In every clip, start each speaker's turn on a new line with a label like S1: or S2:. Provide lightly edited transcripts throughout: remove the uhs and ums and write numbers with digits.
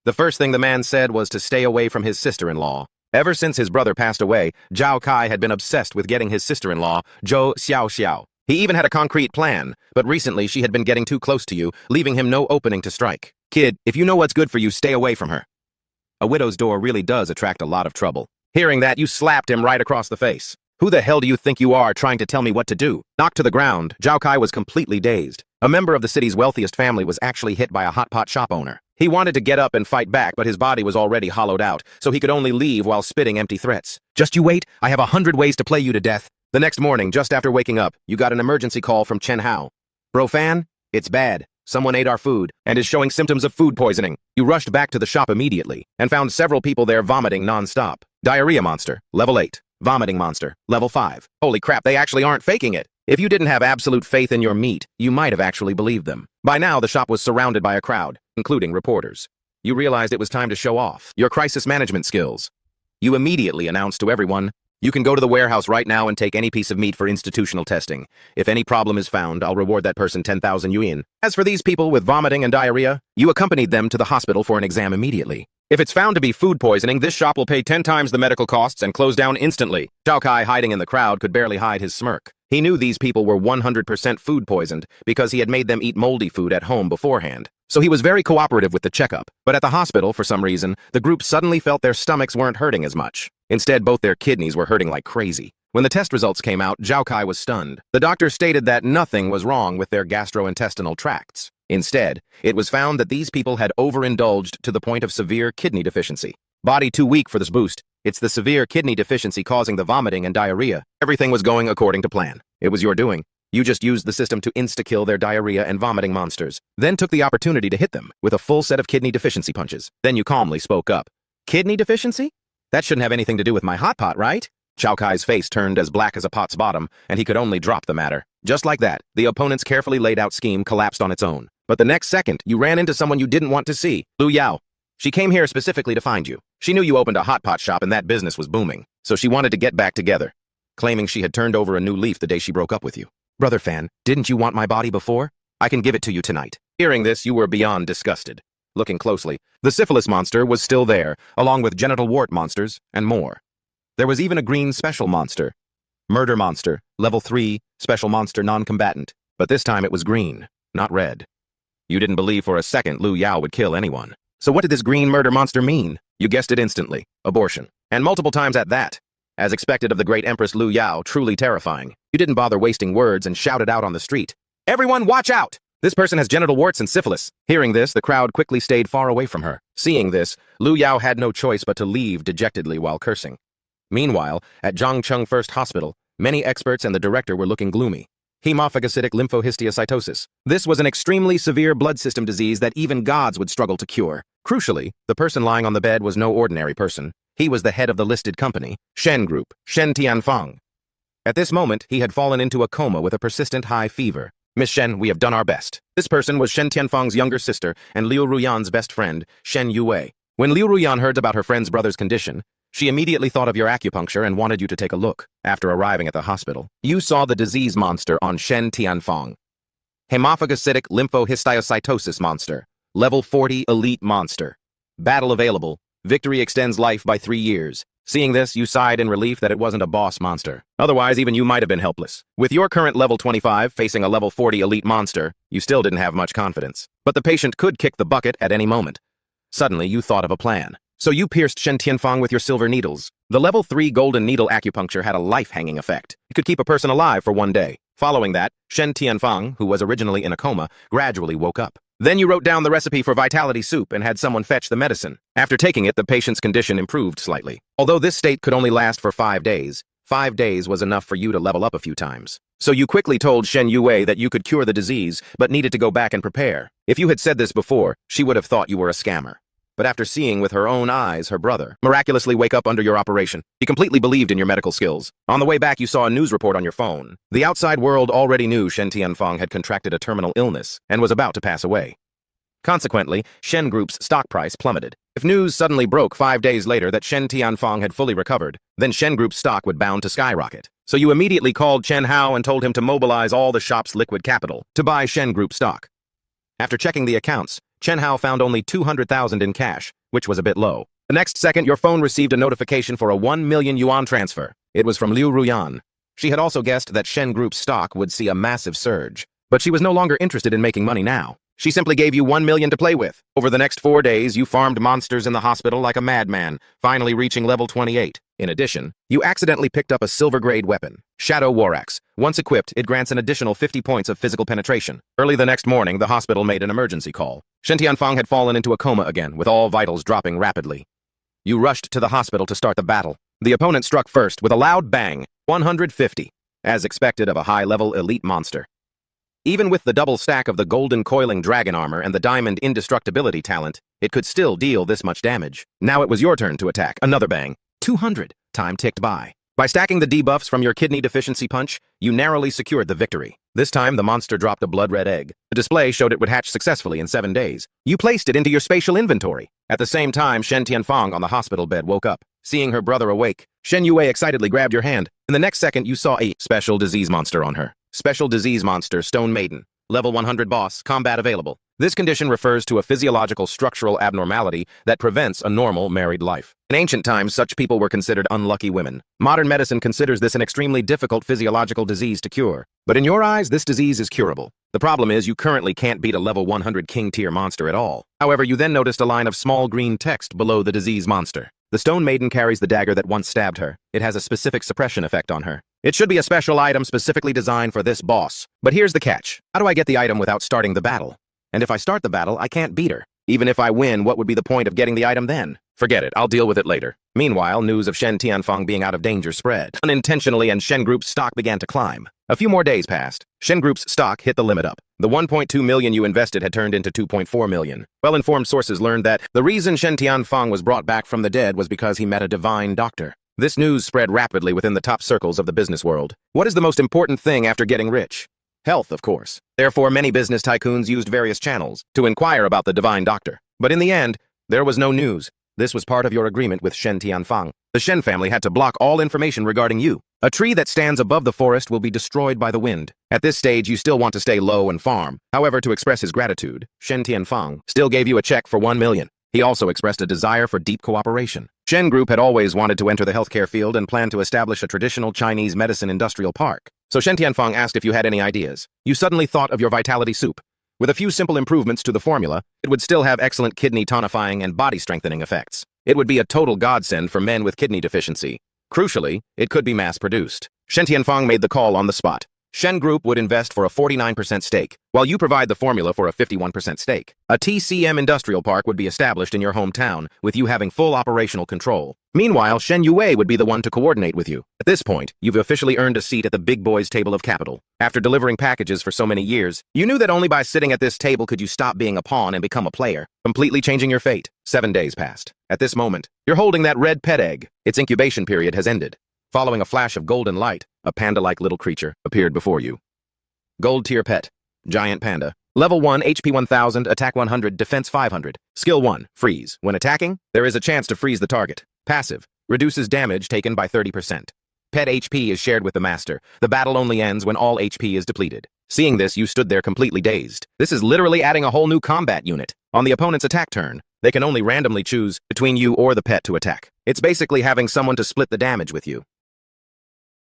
S1: The first thing the man said was to stay away from his sister-in-law. Ever since his brother passed away, Zhao Kai had been obsessed with getting his sister-in-law, Zhou Xiaoxiao. He even had a concrete plan, but recently she had been getting too close to you, leaving him no opening to strike. Kid, if you know what's good for you, stay away from her. A widow's door really does attract a lot of trouble. Hearing that, you slapped him right across the face. Who the hell do you think you are trying to tell me what to do? Knocked to the ground, Zhao Kai was completely dazed. A member of the city's wealthiest family was actually hit by a hot pot shop owner. He wanted to get up and fight back, but his body was already hollowed out, so he could only leave while spitting empty threats. Just you wait, I have 100 ways to play you to death. The next morning, just after waking up, you got an emergency call from Chen Hao. Bro Fan, it's bad. Someone ate our food and is showing symptoms of food poisoning. You rushed back to the shop immediately and found several people there vomiting non-stop. Diarrhea monster, level 8. Vomiting monster, level 5. Holy crap, they actually aren't faking it. If you didn't have absolute faith in your meat, you might have actually believed them. By now, the shop was surrounded by a crowd, including reporters. You realized it was time to show off your crisis management skills. You immediately announced to everyone, you can go to the warehouse right now and take any piece of meat for institutional testing. If any problem is found, I'll reward that person 10,000 yuan. As for these people with vomiting and diarrhea, you accompanied them to the hospital for an exam immediately. If it's found to be food poisoning, this shop will pay 10 times the medical costs and close down instantly. Zhao Kai, hiding in the crowd, could barely hide his smirk. He knew these people were 100% food poisoned because he had made them eat moldy food at home beforehand. So he was very cooperative with the checkup. But at the hospital, for some reason, the group suddenly felt their stomachs weren't hurting as much. Instead, both their kidneys were hurting like crazy. When the test results came out, Zhao Kai was stunned. The doctor stated that nothing was wrong with their gastrointestinal tracts. Instead, it was found that these people had overindulged to the point of severe kidney deficiency. Body too weak for this boost. It's the severe kidney deficiency causing the vomiting and diarrhea. Everything was going according to plan. It was your doing. You just used the system to insta-kill their diarrhea and vomiting monsters, then took the opportunity to hit them with a full set of kidney deficiency punches. Then you calmly spoke up. Kidney deficiency? That shouldn't have anything to do with my hot pot, right? Zhao Kai's face turned as black as a pot's bottom, and he could only drop the matter. Just like that, the opponent's carefully laid out scheme collapsed on its own. But the next second, you ran into someone you didn't want to see, Lu Yao. She came here specifically to find you. She knew you opened a hot pot shop and that business was booming, so she wanted to get back together, claiming she had turned over a new leaf the day she broke up with you. Brother Fan, didn't you want my body before? I can give it to you tonight. Hearing this, you were beyond disgusted. Looking closely, the syphilis monster was still there, along with genital wart monsters and more. There was even a green special monster. Murder monster, level 3, special monster non-combatant. But this time it was green, not red. You didn't believe for a second Lu Yao would kill anyone. So what did this green murder monster mean? You guessed it instantly. Abortion. And multiple times at that. As expected of the great Empress Lu Yao, truly terrifying. You didn't bother wasting words and shouted out on the street. Everyone watch out! This person has genital warts and syphilis. Hearing this, the crowd quickly stayed far away from her. Seeing this, Lu Yao had no choice but to leave dejectedly while cursing. Meanwhile, at Zhangcheng First Hospital, many experts and the director were looking gloomy. Hemophagocytic lymphohistiocytosis. This was an extremely severe blood system disease that even gods would struggle to cure. Crucially, the person lying on the bed was no ordinary person. He was the head of the listed company, Shen Group, Shen Tianfang. At this moment, he had fallen into a coma with a persistent high fever. Miss Shen, we have done our best. This person was Shen Tianfang's younger sister and Liu Ruyan's best friend, Shen Yue. When Liu Ruyan heard about her friend's brother's condition, she immediately thought of your acupuncture and wanted you to take a look. After arriving at the hospital, you saw the disease monster on Shen Tianfang. Hemophagocytic lymphohistiocytosis monster. Level 40 elite monster. Battle available. Victory extends life by 3 years. Seeing this, you sighed in relief that it wasn't a boss monster. Otherwise, even you might have been helpless. With your current level 25 facing a level 40 elite monster, you still didn't have much confidence. But the patient could kick the bucket at any moment. Suddenly, you thought of a plan. So you pierced Shen Tianfang with your silver needles. The level 3 golden needle acupuncture had a life-hanging effect. It could keep a person alive for 1 day. Following that, Shen Tianfang, who was originally in a coma, gradually woke up. Then you wrote down the recipe for vitality soup and had someone fetch the medicine. After taking it, the patient's condition improved slightly. Although this state could only last for 5 days, 5 days was enough for you to level up a few times. So you quickly told Shen Yue that you could cure the disease, but needed to go back and prepare. If you had said this before, she would have thought you were a scammer. But after seeing with her own eyes her brother miraculously wake up under your operation, she completely believed in your medical skills. On the way back, you saw a news report on your phone. The outside world already knew Shen Tianfang had contracted a terminal illness and was about to pass away. Consequently, Shen Group's stock price plummeted. If news suddenly broke 5 days later that Shen Tianfang had fully recovered, then Shen Group's stock would bound to skyrocket. So you immediately called Chen Hao and told him to mobilize all the shop's liquid capital to buy Shen Group stock. After checking the accounts, Chen Hao found only 200,000 in cash, which was a bit low. The next second, your phone received a notification for a 1 million yuan transfer. It was from Liu Ruyan. She had also guessed that Shen Group's stock would see a massive surge. But she was no longer interested in making money now. She simply gave you 1 million to play with. Over the next 4 days, you farmed monsters in the hospital like a madman, finally reaching level 28. In addition, you accidentally picked up a silver-grade weapon, Shadow War Axe. Once equipped, it grants an additional 50 points of physical penetration. Early the next morning, the hospital made an emergency call. Shen Tianfang had fallen into a coma again, with all vitals dropping rapidly. You rushed to the hospital to start the battle. The opponent struck first with a loud bang, 150, as expected of a high-level elite monster. Even with the double stack of the golden coiling dragon armor and the diamond indestructibility talent, it could still deal this much damage. Now it was your turn to attack. Another bang. 200. Time ticked by. By stacking the debuffs from your kidney deficiency punch, you narrowly secured the victory. This time, the monster dropped a blood-red egg. The display showed it would hatch successfully in 7 days. You placed it into your spatial inventory. At the same time, Shen Tianfang on the hospital bed woke up. Seeing her brother awake, Shen Yue excitedly grabbed your hand. In the next second, you saw a special disease monster on her. Special disease monster, Stone Maiden. Level 100 boss, combat available. This condition refers to a physiological structural abnormality that prevents a normal married life. In ancient times, such people were considered unlucky women. Modern medicine considers this an extremely difficult physiological disease to cure. But in your eyes, this disease is curable. The problem is you currently can't beat a level 100 king tier monster at all. However, you then noticed a line of small green text below the disease monster. The Stone Maiden carries the dagger that once stabbed her. It has a specific suppression effect on her. It should be a special item specifically designed for this boss. But here's the catch. How do I get the item without starting the battle? And if I start the battle, I can't beat her. Even if I win, what would be the point of getting the item then? Forget it, I'll deal with it later. Meanwhile, news of Shen Tianfang being out of danger spread. Unintentionally, and Shen Group's stock began to climb. A few more days passed. Shen Group's stock hit the limit up. The 1.2 million you invested had turned into 2.4 million. Well-informed sources learned that the reason Shen Tianfang was brought back from the dead was because he met a divine doctor. This news spread rapidly within the top circles of the business world. What is the most important thing after getting rich? Health, of course. Therefore, many business tycoons used various channels to inquire about the divine doctor. But in the end, there was no news. This was part of your agreement with Shen Tianfang. The Shen family had to block all information regarding you. A tree that stands above the forest will be destroyed by the wind. At this stage, you still want to stay low and farm. However, to express his gratitude, Shen Tianfang still gave you a check for 1 million. He also expressed a desire for deep cooperation. Shen Group had always wanted to enter the healthcare field and planned to establish a traditional Chinese medicine industrial park. So Shen Tianfang asked if you had any ideas. You suddenly thought of your vitality soup. With a few simple improvements to the formula, it would still have excellent kidney tonifying and body strengthening effects. It would be a total godsend for men with kidney deficiency. Crucially, it could be mass-produced. Shen Tianfang made the call on the spot. Shen Group would invest for a 49% stake, while you provide the formula for a 51% stake. A TCM industrial park would be established in your hometown, with you having full operational control. Meanwhile, Shen Yue would be the one to coordinate with you. At this point, you've officially earned a seat at the big boys' table of capital. After delivering packages for so many years, you knew that only by sitting at this table could you stop being a pawn and become a player, completely changing your fate. 7 days passed. At this moment, you're holding that red pet egg. Its incubation period has ended. Following a flash of golden light, a panda-like little creature appeared before you. Gold tier pet. Giant panda. Level 1, HP 1000, attack 100, defense 500. Skill 1, freeze. When attacking, there is a chance to freeze the target. Passive. Reduces damage taken by 30%. Pet HP is shared with the master. The battle only ends when all HP is depleted. Seeing this, you stood there completely dazed. This is literally adding a whole new combat unit. On the opponent's attack turn, they can only randomly choose between you or the pet to attack. It's basically having someone to split the damage with you.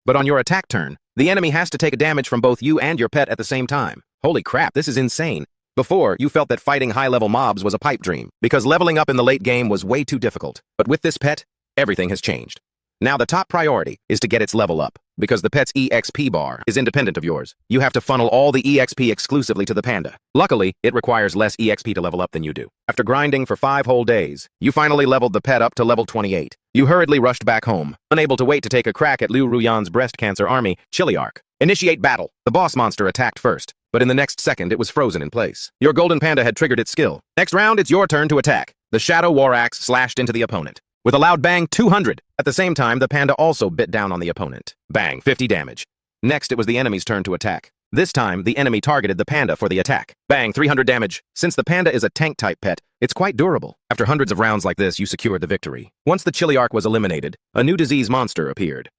S1: But on your attack turn, the enemy has to take a damage from both you and your pet at the same time. Holy crap, this is insane. Before, you felt that fighting high-level mobs was a pipe dream, because leveling up in the late game was way too difficult. But with this pet, everything has changed. Now the top priority is to get its level up, because the pet's EXP bar is independent of yours. You have to funnel all the EXP exclusively to the panda. Luckily, it requires less EXP to level up than you do. After grinding for 5 whole days, you finally leveled the pet up to level 28. You hurriedly rushed back home, unable to wait to take a crack at Liu Ruyan's breast cancer army, Chiliarch. Initiate battle. The boss monster attacked first, but in the next second it was frozen in place. Your golden panda had triggered its skill. Next round, it's your turn to attack. The Shadow War Axe slashed into the opponent. With a loud bang, 200. At the same time, the panda also bit down on the opponent. Bang, 50 damage. Next, it was the enemy's turn to attack. This time, the enemy targeted the panda for the attack. Bang, 300 damage. Since the panda is a tank-type pet, it's quite durable. After hundreds of rounds like this, you secured the victory. Once the Chiliarch was eliminated, a new disease monster appeared.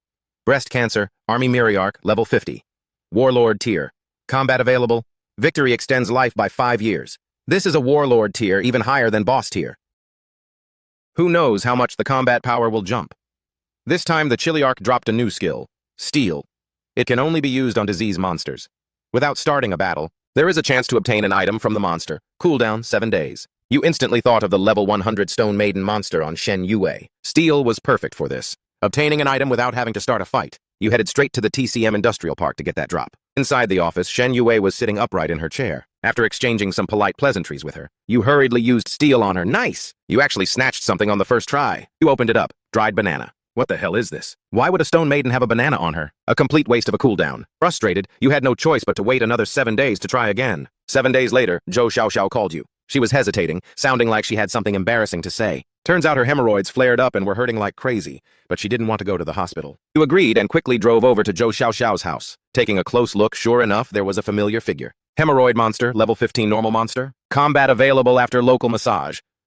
S1: Breast cancer, Army Miriarch, level 50. Warlord tier. Combat available. Victory extends life by 5 years. This is a warlord tier, even higher than boss tier. Who knows how much the combat power will jump? This time, the Chiliarch dropped a new skill, Steal. It can only be used on disease monsters. Without starting a battle, there is a chance to obtain an item from the monster. Cooldown 7 days. You instantly thought of the level 100 Stone Maiden monster on Shen Yue. Steal was perfect for this. Obtaining an item without having to start a fight. You headed straight to the TCM Industrial Park to get that drop. Inside the office, Shen Yue was sitting upright in her chair. After exchanging some polite pleasantries with her, you hurriedly used Steal on her. Nice! You actually snatched something on the first try. You opened it up. Dried banana. What the hell is this? Why would a Stone Maiden have a banana on her? A complete waste of a cooldown. Frustrated, you had no choice but to wait another 7 days to try again. 7 days later, Zhou Xiaoxiao called you. She was hesitating, sounding like she had something embarrassing to say. Turns out her hemorrhoids flared up and were hurting like crazy, but she didn't want to go to the hospital. You agreed and quickly drove over to Zhou Xiaoxiao's house. Taking a close look, sure enough, there was a familiar figure. Hemorrhoid monster, level 15 normal monster. Combat available after local massage.